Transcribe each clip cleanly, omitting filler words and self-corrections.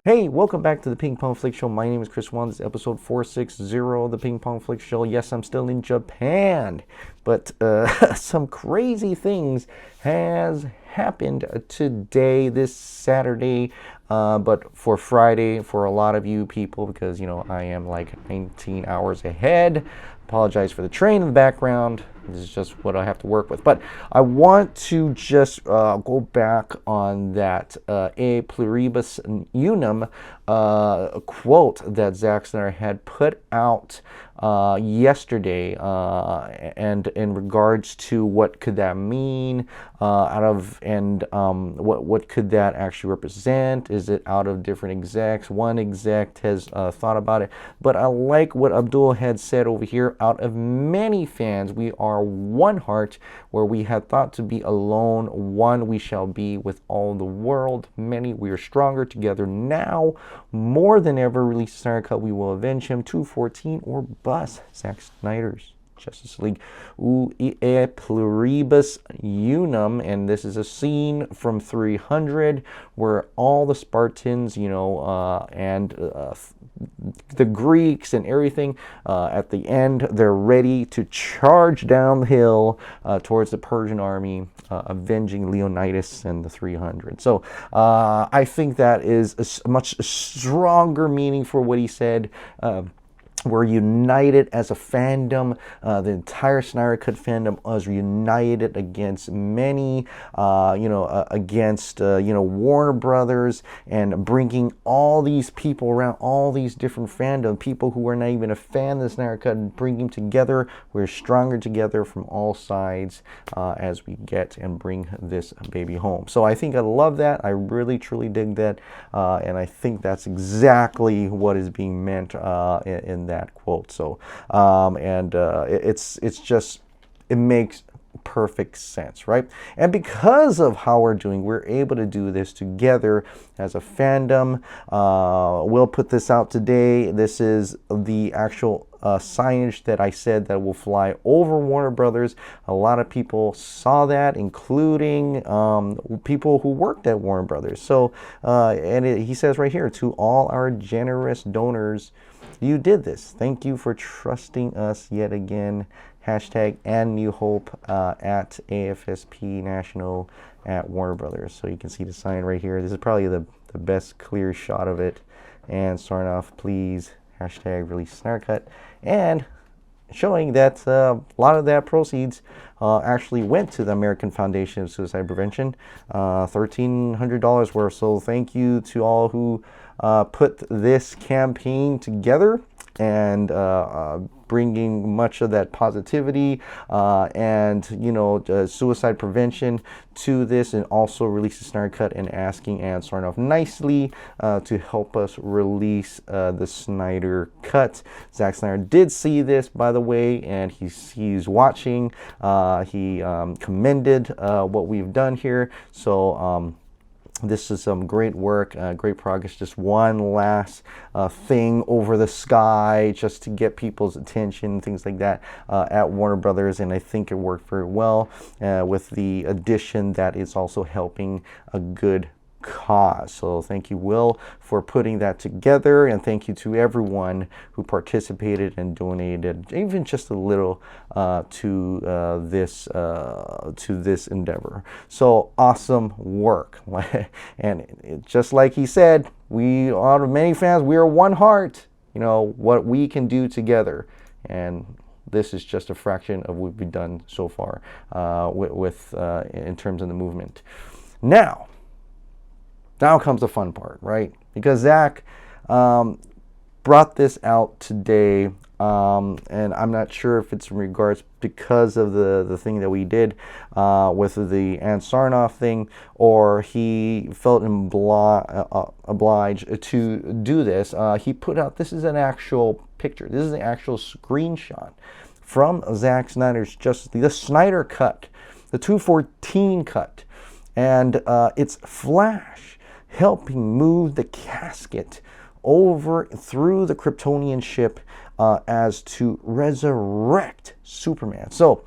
Hey, welcome back to the Ping Pong Flix Show. My name is Chris Wong. This is episode 460 of the Ping Pong Flix Show. Yes, I'm still in Japan, but some crazy things has happened today, this Saturday, but for Friday, for a lot of you people, because, you know, I am like 19 hours ahead. Apologize for the train in the background. This is just what I have to work with. But I want to just go back on that a Pluribus Unum quote that Zack Snyder had put out yesterday, and in regards to what could that mean, what could that actually represent? Is it out of different execs? One exec has thought about it, but I like what Abdul had said over here. Out of many fans, we are one heart. Where we had thought to be alone, one we shall be with all the world. Many, we are stronger together now. More than ever, release Snyder Cut, we will avenge him. 214 or bust. Zack Snyder's Justice League. E Pluribus Unum, and this is a scene from 300 where all the Spartans, you know, and the Greeks and everything, at the end, they're ready to charge down the hill towards the Persian army, avenging Leonidas and the 300. So I think that is a much stronger meaning for what he said. We're united as a fandom. The entire Snyder Cut fandom was united against many, against Warner Brothers, and bringing all these people around, all these different fandom, people who are not even a fan of the Snyder Cut, and bring them together. We're stronger together from all sides as we get and bring this baby home. So I think I love that. I really, truly dig that. And I think that's exactly what is being meant in that quote. So it makes perfect sense, right? And because of how we're able to do this together as a fandom. We'll put this out today. This is the actual signage that I said that will fly over Warner Brothers. A lot of people saw that, including people who worked at Warner Brothers. So he says right here, to all our generous donors, you did this. Thank you for trusting us yet again. Hashtag and New Hope at AFSP National at Warner Brothers. So you can see the sign right here. This is probably the best clear shot of it. And starting off, please, hashtag release Snyder Cut. And showing that a lot of that proceeds actually went to the American Foundation of Suicide Prevention. $1,300 worth. So thank you to all who put this campaign together and bringing much of that positivity and suicide prevention to this, and also release the Snyder Cut, and asking and starting off nicely to help us release the Snyder Cut. Zack Snyder did see this, by the way, and he's watching. He commended what we've done here. So this is some great work, great progress. Just one last thing over the sky, just to get people's attention, things like that, at Warner Brothers. And I think it worked very well with the addition that it's also helping a good cause. So thank you, Will, for putting that together, and thank you to everyone who participated and donated, even just a little, to this endeavor. So awesome work. And just like he said, we, out of many fans, we are one heart. What we can do together, and this is just a fraction of what we've done so far in terms of the movement. Now comes the fun part, right? Because Zack brought this out today, and I'm not sure if it's in regards because of the thing that we did with the Ansarnoff thing, or he felt obliged to do this. He put out, this is an actual picture. This is an actual screenshot from Zack Snyder's Justice League, the Snyder Cut, the 214 cut, and it's Flash helping move the casket over through the Kryptonian ship as to resurrect Superman. So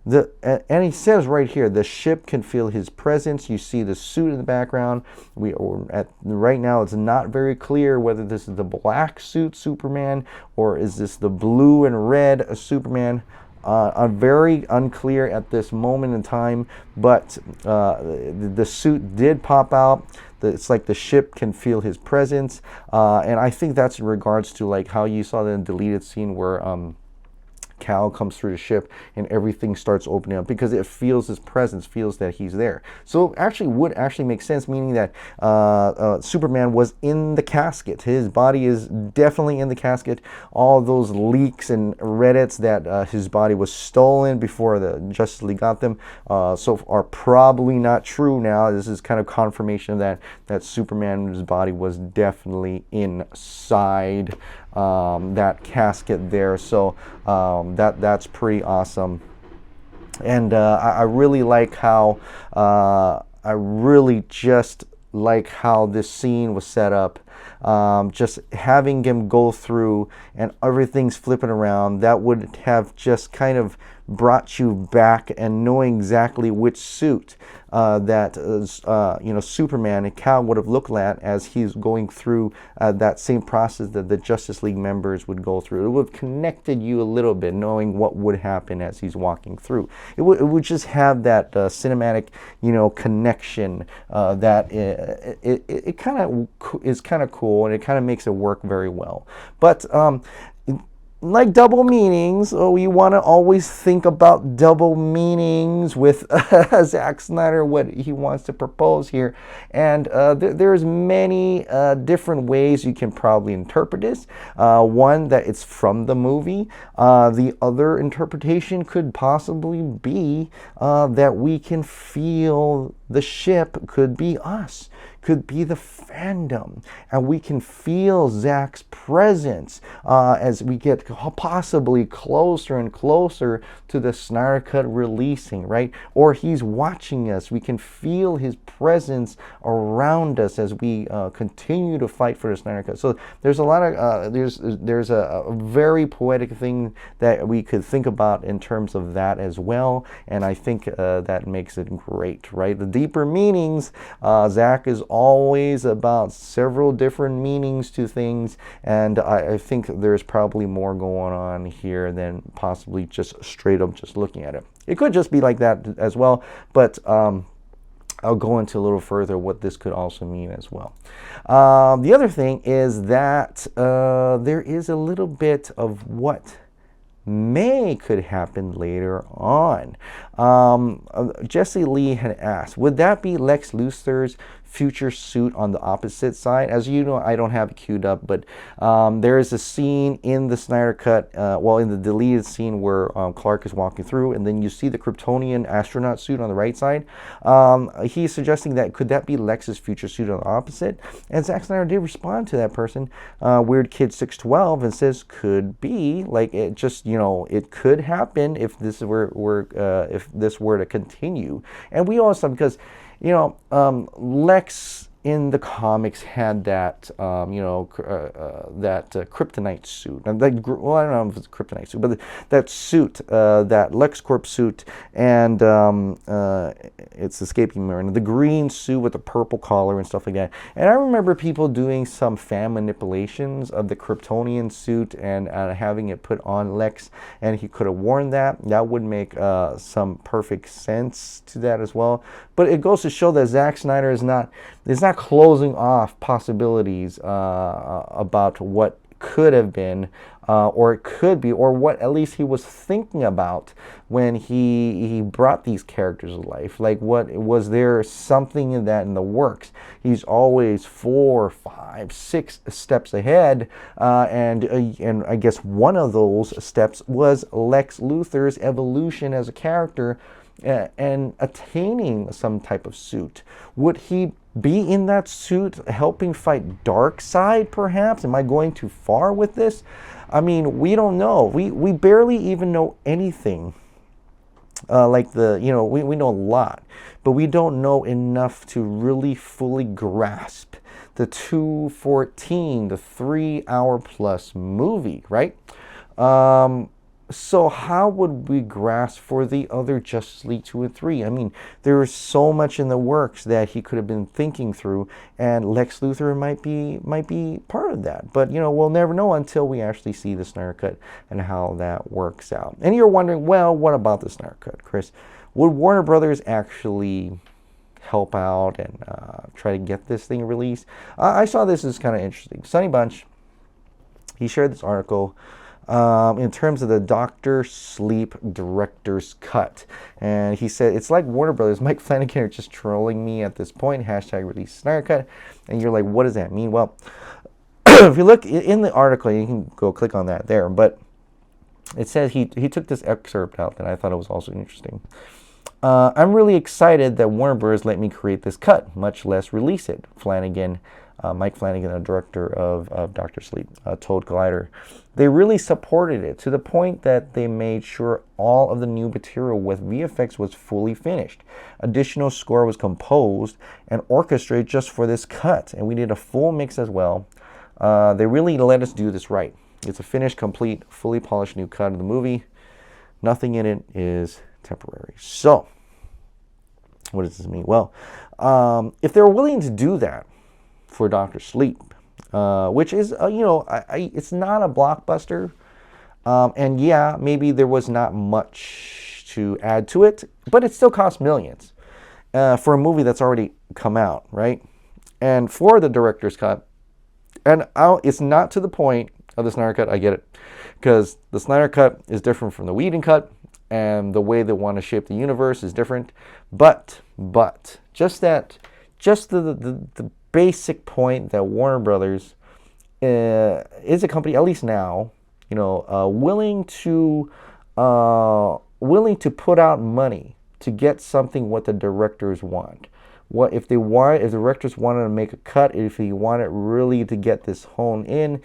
And he says right here, the ship can feel his presence. You see the suit in the background. Right now, it's not very clear whether this is the black suit Superman or is this the blue and red Superman. Very unclear at this moment in time, but the suit did pop out. It's like the ship can feel his presence, and I think that's in regards to like how you saw the deleted scene where Cal comes through the ship and everything starts opening up because it feels his presence, feels that he's there. So actually would actually make sense, meaning that Superman was in the casket. His body is definitely in the casket. All those leaks and Reddits that his body was stolen before the Justice League got them so are probably not true now. This is kind of confirmation of that Superman's body was definitely inside that casket there. So that's pretty awesome. And I really like how I really just like how this scene was set up. Just having him go through and everything's flipping around, that would have just kind of brought you back and knowing exactly which suit that Superman and Cal would have looked at as he's going through that same process that the Justice League members would go through. It would have connected you a little bit, knowing what would happen as he's walking through. It would just have that cinematic, connection that it kind of is kind of cool, and it kind of makes it work very well. But like double meanings, you want to always think about double meanings with Zack Snyder, what he wants to propose here. And there's many different ways you can probably interpret this. One, that it's from the movie. The other interpretation could possibly be that we can feel the ship could be us, could be the fandom, and we can feel Zack's presence as we get possibly closer and closer to the Snyder Cut releasing, right? Or he's watching us. We can feel his presence around us as we continue to fight for the Snyder Cut. So there's a lot of there's a very poetic thing that we could think about in terms of that as well, and I think that makes it great, right? The deeper meanings, Zack is always about several different meanings to things, and I think there's probably more going on here than possibly just straight up just looking at it. It could just be like that as well, but I'll go into a little further what this could also mean as well. The other thing is that there is a little bit of what could happen later on. Jesse Lee had asked, would that be Lex Luthor's future suit on the opposite side? As you know, I don't have it queued up, but there is a scene in the Snyder Cut, in the deleted scene where Clark is walking through, and then you see the Kryptonian astronaut suit on the right side. He's suggesting that could that be Lex's future suit on the opposite? And Zack Snyder did respond to that person, Weird Kid 612, and says could be, like, it just, it could happen if this were to continue. And we also, because Lex in the comics had that, kryptonite suit. And I don't know if it's a kryptonite suit, but that suit, that LexCorp suit, and it's escaping me. And the green suit with the purple collar and stuff like that. And I remember people doing some fan manipulations of the Kryptonian suit and having it put on Lex, and he could have worn that. That would make some perfect sense to that as well. But it goes to show that Zack Snyder is not closing off possibilities about what could have been, or it could be, or what at least he was thinking about when he brought these characters to life. Like, what was there something in that in the works? He's always 4, 5, 6 steps ahead, and I guess one of those steps was Lex Luthor's evolution as a character and attaining some type of suit. Would he be in that suit helping fight Darkseid, perhaps? Am I going too far with this? I mean, we don't know. We barely even know anything. We know a lot, but we don't know enough to really fully grasp the 2:14, the 3-hour plus movie, right? So how would we grasp for the other Justice League 2 and 3? I mean, there is so much in the works that he could have been thinking through, and Lex Luthor might be part of that. But, we'll never know until we actually see the Snyder Cut and how that works out. And you're wondering, well, what about the Snyder Cut, Chris? Would Warner Brothers actually help out and try to get this thing released? I saw this as kind of interesting. Sonny Bunch, he shared this article in terms of the Dr. Sleep Director's Cut. And he said, it's like Warner Brothers, Mike Flanagan are just trolling me at this point, hashtag release Snyder Cut. And you're like, what does that mean? Well, if you look in the article, you can go click on that there, but it says he took this excerpt out that I thought it was also interesting. I'm really excited that Warner Bros. Let me create this cut, much less release it. Mike Flanagan, the director of Dr. Sleep, told Collider. They really supported it to the point that they made sure all of the new material with VFX was fully finished. Additional score was composed and orchestrated just for this cut, and we did a full mix as well. They really let us do this right. It's a finished, complete, fully polished new cut of the movie. Nothing in it is temporary. So, what does this mean? Well, if they're willing to do that for Dr. Sleep, which is, it's not a blockbuster, and yeah, maybe there was not much to add to it, but it still cost millions for a movie that's already come out, right? And for the director's cut, and it's not to the point of the Snyder Cut, I get it, because the Snyder Cut is different from the Whedon Cut, and the way they want to shape the universe is different. But just the basic point that Warner Brothers is a company, at least now, willing to put out money to get something what the directors want. If the directors wanted to make a cut, if he wanted really to get this honed in,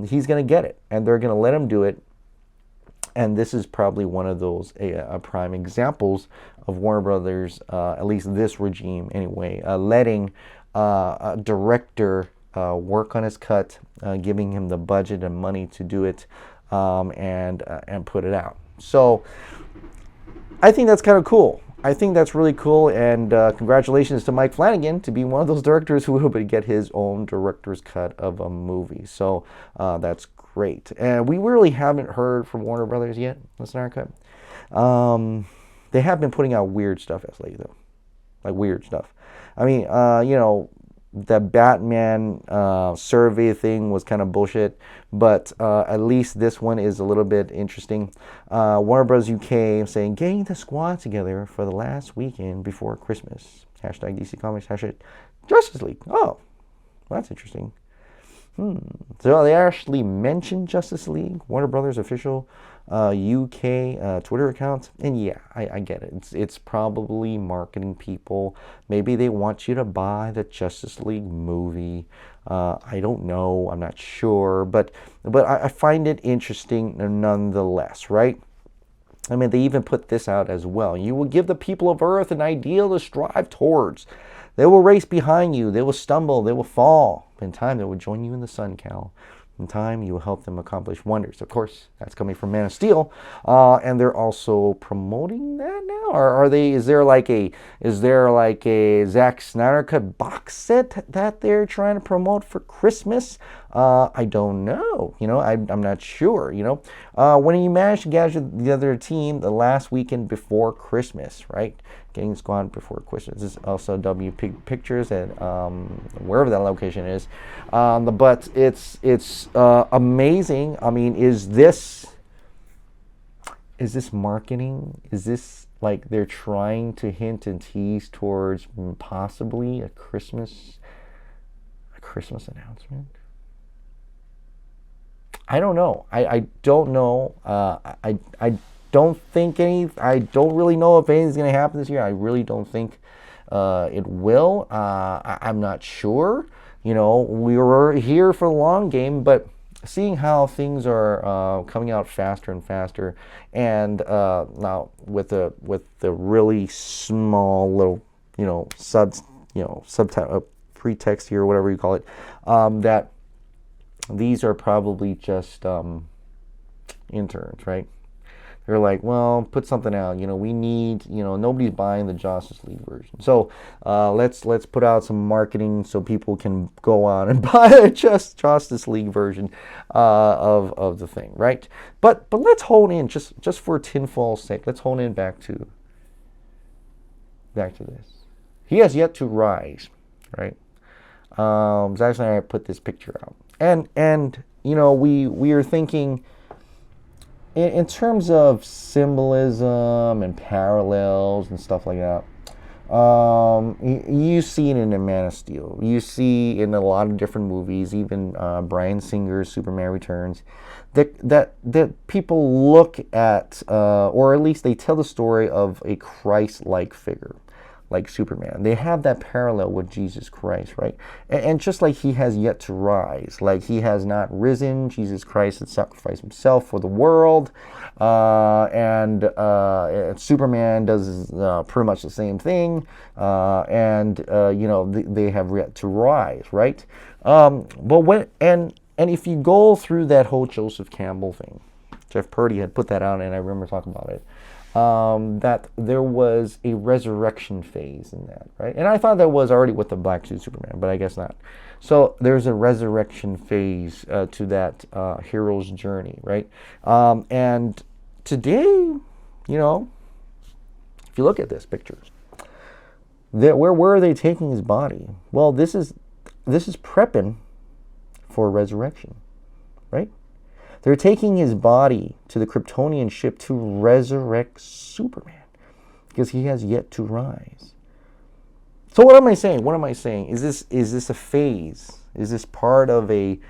he's going to get it, and they're going to let him do it. And this is probably one of those prime examples of Warner Brothers, at least this regime anyway, letting a director work on his cut, giving him the budget and money to do it, and put it out. So I think that's kind of cool. I think that's really cool, and congratulations to Mike Flanagan to be one of those directors who will be able to get his own director's cut of a movie. So that's great. And we really haven't heard from Warner Brothers yet, the Snyder Cut. They have been putting out weird stuff as late, though. Like weird stuff. I mean, the Batman survey thing was kind of bullshit, but at least this one is a little bit interesting. Warner Bros. UK saying, getting the squad together for the last weekend before Christmas. Hashtag DC Comics, hashtag Justice League. Oh, well, that's interesting. So they actually mentioned Justice League, Warner Brothers official UK Twitter account, and yeah, I get it. It's probably marketing people. Maybe they want you to buy the Justice League movie. I don't know. I'm not sure, but I find it interesting nonetheless, right? I mean, they even put this out as well. You will give the people of Earth an ideal to strive towards. They will race behind you. They will stumble. They will fall. In time, they will join you in the sun, Cal. In time, you will help them accomplish wonders. Of course, that's coming from Man of Steel, and they're also promoting that now. Or are they? Is there like a ZACK Snyder Cut box set that they're trying to promote for Christmas? I don't know. I'm not sure. When you manage to gather the other team the last weekend before Christmas, right? Getting squad before Christmas. This is also W Pictures at wherever that location is. But it's amazing. I mean, is this marketing? Is this like they're trying to hint and tease towards possibly a Christmas announcement? I don't know. I don't know. I don't really know if anything's going to happen this year. I really don't think it will. I'm not sure. We were here for the long game, but seeing how things are coming out faster and faster, and now with the really small little subtitle pretext here, or whatever you call it, that these are probably just interns, right? They're like, well, put something out. We need, nobody's buying the Justice League version. So let's put out some marketing so people can go out and buy a Justice League version of the thing, right? But let's hone in just for tinfoil's sake. Let's hone in back to this. He has yet to rise, right? Zack Snyder put this picture out, and we are thinking in terms of symbolism and parallels and stuff like that. You see it in the Man of Steel. You see in a lot of different movies, even Bryan Singer's Superman Returns, that people look at, or at least they tell the story of a Christ-like figure, like Superman. They have that parallel with Jesus Christ, right? And just like he has yet to rise, like he has not risen, Jesus Christ had sacrificed himself for the world, and Superman does pretty much the same thing, and they have yet to rise, right? But when if you go through that whole Joseph Campbell thing, Jeff Purdy had put that out, and I remember talking about it. That there was a resurrection phase in that, right? And I thought that was already with the Black Suit Superman, but I guess not. So there's a resurrection phase to that hero's journey, right? And today, if you look at this picture, where are they taking his body? Well, this is prepping for resurrection, right? They're taking his body to the Kryptonian ship to resurrect Superman because he has yet to rise. So what am I saying? What am I saying? Is this a phase? Is this part of a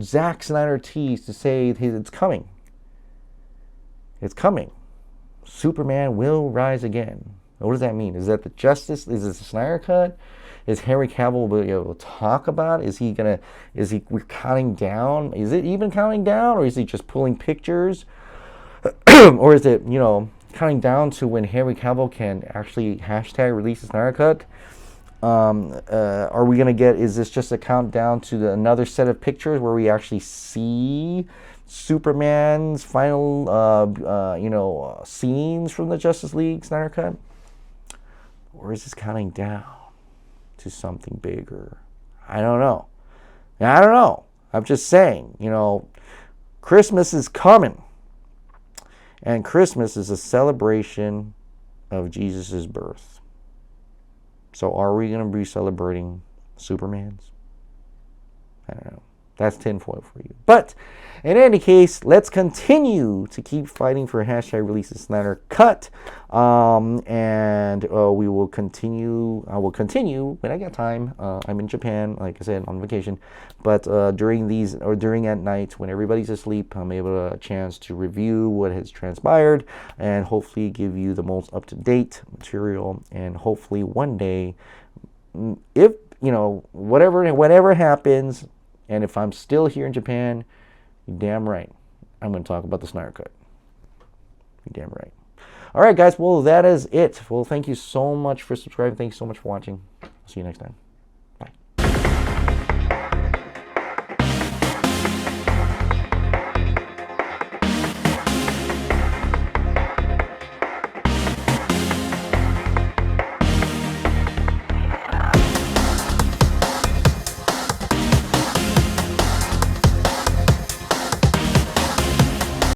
Zack Snyder tease to say it's coming? It's coming. Superman will rise again. What does that mean? Is that the Justice? Is this the Snyder Cut? Is Henry Cavill will be able to talk about? We're counting down? Is it even counting down? Or is he just pulling pictures? Or is it, counting down to when Henry Cavill can actually hashtag release the Snyder Cut? Are we going to is this just a countdown to another set of pictures where we actually see Superman's final, scenes from the Justice League Snyder Cut? Or is this counting down to something bigger? I don't know. I'm just saying, Christmas is coming. And Christmas is a celebration of Jesus' birth. So are we going to be celebrating Superman's? I don't know. That's tinfoil for you. But in any case, let's continue to keep fighting for hashtag release the Snyder Cut. And we will continue. I will continue when I get time. I'm in Japan, like I said, on vacation. But during at night when everybody's asleep, I'm able to have a chance to review what has transpired and hopefully give you the most up-to-date material. And hopefully one day, if whatever happens, and if I'm still here in Japan, you're damn right, I'm going to talk about the Snyder Cut. You're damn right. All right, guys. Well, that is it. Well, thank you so much for subscribing. Thank you so much for watching. I'll see you next time.